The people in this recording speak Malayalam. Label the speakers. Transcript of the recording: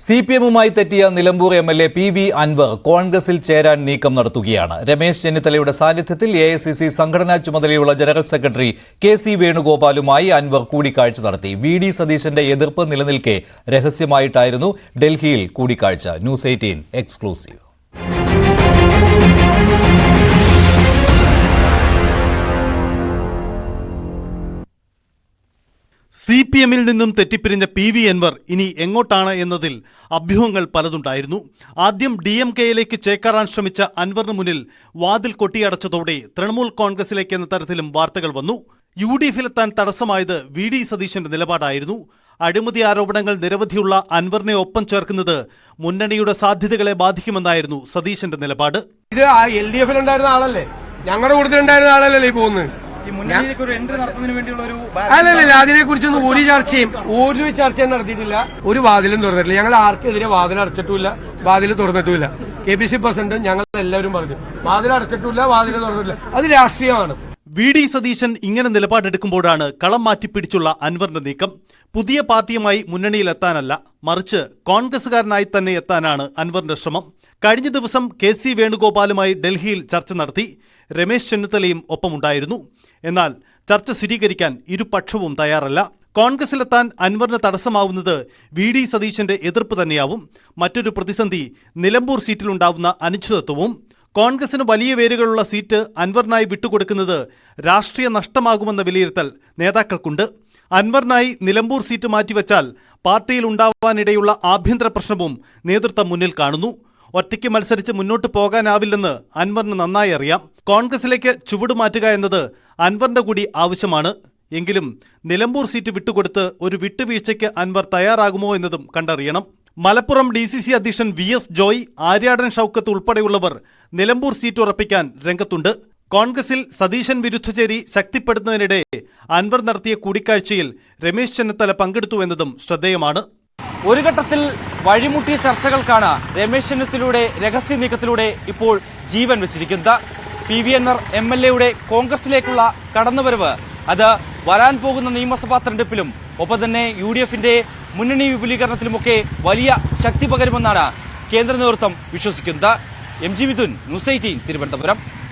Speaker 1: സിപിഎമ്മുമായി തെറ്റിയ നിലമ്പൂർ എംഎൽഎ PV അൻവർ കോൺഗ്രസിൽ ചേരാൻ നീക്കം നടത്തുകയാണ്. രമേശ് ചെന്നിത്തലയുടെ സാന്നിധ്യത്തിൽ AICC സംഘടനാ ചുമതലയുള്ള ജനറൽ സെക്രട്ടറി KC വേണുഗോപാലുമായി അൻവർ കൂടിക്കാഴ്ച നടത്തി. VD സതീശന്റെ എതിർപ്പ് നിലനിൽക്കെ രഹസ്യമായിട്ടായിരുന്നു ഡൽഹിയിൽ കൂടിക്കാഴ്ച. News 18 exclusive.
Speaker 2: CPM-ൽ നിന്നും തെറ്റിപ്പിരിഞ്ഞ PV അൻവർ ഇനി എങ്ങോട്ടാണ് എന്നതിൽ അഭ്യൂഹങ്ങൾ പലതുണ്ടായിരുന്നു. ആദ്യം DMK-യിലേക്ക് ചേക്കേറാൻ ശ്രമിച്ച അൻവറിന് മുന്നിൽ വാതിൽ കൊട്ടിയടച്ചതോടെ തൃണമൂൽ കോൺഗ്രസിലേക്ക് എന്ന തരത്തിലും വാർത്തകൾ വന്നു. UDF-ലെത്താൻ തടസ്സമായത് VD സതീശന്റെ നിലപാടായിരുന്നു. അഴിമതി ആരോപണങ്ങൾ നിരവധിയുള്ള അൻവറിനെ ഒപ്പം ചേർക്കുന്നത് മുന്നണിയുടെ സാധ്യതകളെ ബാധിക്കുമെന്നായിരുന്നു സതീശന്റെ നിലപാട്.
Speaker 3: ഇത് LDF-ലുണ്ടായിരുന്ന ആളല്ലേ, ഞങ്ങളുടെ കൂട്ടത്തിലുണ്ടായിരുന്ന ആളല്ലേ ഈ പോകുന്നത്. അല്ലല്ല, അതിനെ കുറിച്ചൊന്നും ഒരു ചർച്ചയും നടത്തിയിട്ടില്ല. ഒരു വാതിലും തുറന്നിട്ടില്ല. ഞങ്ങൾ ആർക്കെതിരെ വാതിൽ അടച്ചിട്ടില്ല, വാതിൽ തുറന്നിട്ടില്ല. KPC പ്രസിഡന്റ് ഞങ്ങൾ എല്ലാവരും പറഞ്ഞു വാതിൽ അടച്ചിട്ടില്ല, വാതിൽ തുറന്നിട്ടില്ല. അത് രാഷ്ട്രീയമാണ്.
Speaker 2: VD സതീശൻ ഇങ്ങനെ നിലപാടെടുക്കുമ്പോഴാണ് കളം മാറ്റിപ്പിടിച്ചുള്ള അൻവറിന്റെ നീക്കം. പുതിയ പാർട്ടിയുമായി മുന്നണിയിലെത്താനല്ല, മറിച്ച് കോൺഗ്രസുകാരനായി തന്നെ എത്താനാണ് അൻവറിന്റെ ശ്രമം. കഴിഞ്ഞ ദിവസം KC വേണുഗോപാലുമായി ഡൽഹിയിൽ ചർച്ച നടത്തി. രമേശ് ചെന്നിത്തലയും ഒപ്പമുണ്ടായിരുന്നു. എന്നാൽ ചർച്ച സ്ഥിരീകരിക്കാൻ ഇരുപക്ഷവും തയ്യാറല്ല. കോൺഗ്രസിലെത്താൻ അൻവറിന് തടസ്സമാവുന്നത് VD സതീശന്റെ എതിർപ്പ് തന്നെയാവും. മറ്റൊരു പ്രതിസന്ധി നിലമ്പൂർ സീറ്റിലുണ്ടാവുന്ന അനിശ്ചിതത്വവും. കോൺഗ്രസിന് വലിയ വേരുകളുള്ള സീറ്റ് അൻവറിനായി വിട്ടുകൊടുക്കുന്നത് രാഷ്ട്രീയ നഷ്ടമാകുമെന്ന വിലയിരുത്തൽ നേതാക്കൾക്കുണ്ട്. അൻവറിനായി നിലമ്പൂർ സീറ്റ് മാറ്റിവെച്ചാൽ പാർട്ടിയിൽ ഉണ്ടാവാനിടയുള്ള ആഭ്യന്തര പ്രശ്നവും നേതൃത്വം മുന്നിൽ കാണുന്നു. ഒറ്റയ്ക്ക് മത്സരിച്ച് മുന്നോട്ട് പോകാനാവില്ലെന്ന് അൻവറിന് നന്നായി അറിയാം. കോൺഗ്രസിലേക്ക് ചുവടുമാറ്റുക എന്നത് അൻവറിന്റെ കൂടി ആവശ്യമാണ്. എങ്കിലും നിലമ്പൂർ സീറ്റ് വിട്ടുകൊടുത്ത് ഒരു വിട്ടുവീഴ്ചയ്ക്ക് അൻവർ തയ്യാറാകുമോ എന്നതും കണ്ടറിയണം. മലപ്പുറം DCC അധ്യക്ഷൻ VS ജോയ്, ആര്യാടൻ ഷൌക്കത്ത് ഉൾപ്പെടെയുള്ളവർ നിലമ്പൂർ സീറ്റ് ഉറപ്പിക്കാൻ രംഗത്തുണ്ട്. കോൺഗ്രസിൽ സതീശൻ വിരുദ്ധചേരി ശക്തിപ്പെടുത്തുന്നതിനിടെ അൻവർ നടത്തിയ കൂടിക്കാഴ്ചയിൽ രമേശ് ചെന്നിത്തല പങ്കെടുത്തു എന്നതും ശ്രദ്ധേയമാണ്.
Speaker 4: ഒരു ഘട്ടത്തിൽ വഴിമുട്ടിയ ചർച്ചകൾക്കാണ് രമേശ് ചെന്നിത്തലയുടെ രഹസ്യ നീക്കത്തിലൂടെ ഇപ്പോൾ ജീവൻ വെച്ചിരിക്കുന്നത്. PV അൻവർ MLA-യുടെ കോൺഗ്രസിലേക്കുള്ള കടന്നുവരവ് അത് വരാൻ പോകുന്ന നിയമസഭാ തെരഞ്ഞെടുപ്പിലും ഒപ്പം തന്നെ UDF-ന്റെ മുന്നണി വിപുലീകരണത്തിലുമൊക്കെ വലിയ ശക്തി പകരുമെന്നാണ് കേന്ദ്ര നേതൃത്വം വിശ്വസിക്കുന്നത്. MG Mithun, news 18 Thiruvananthapuram.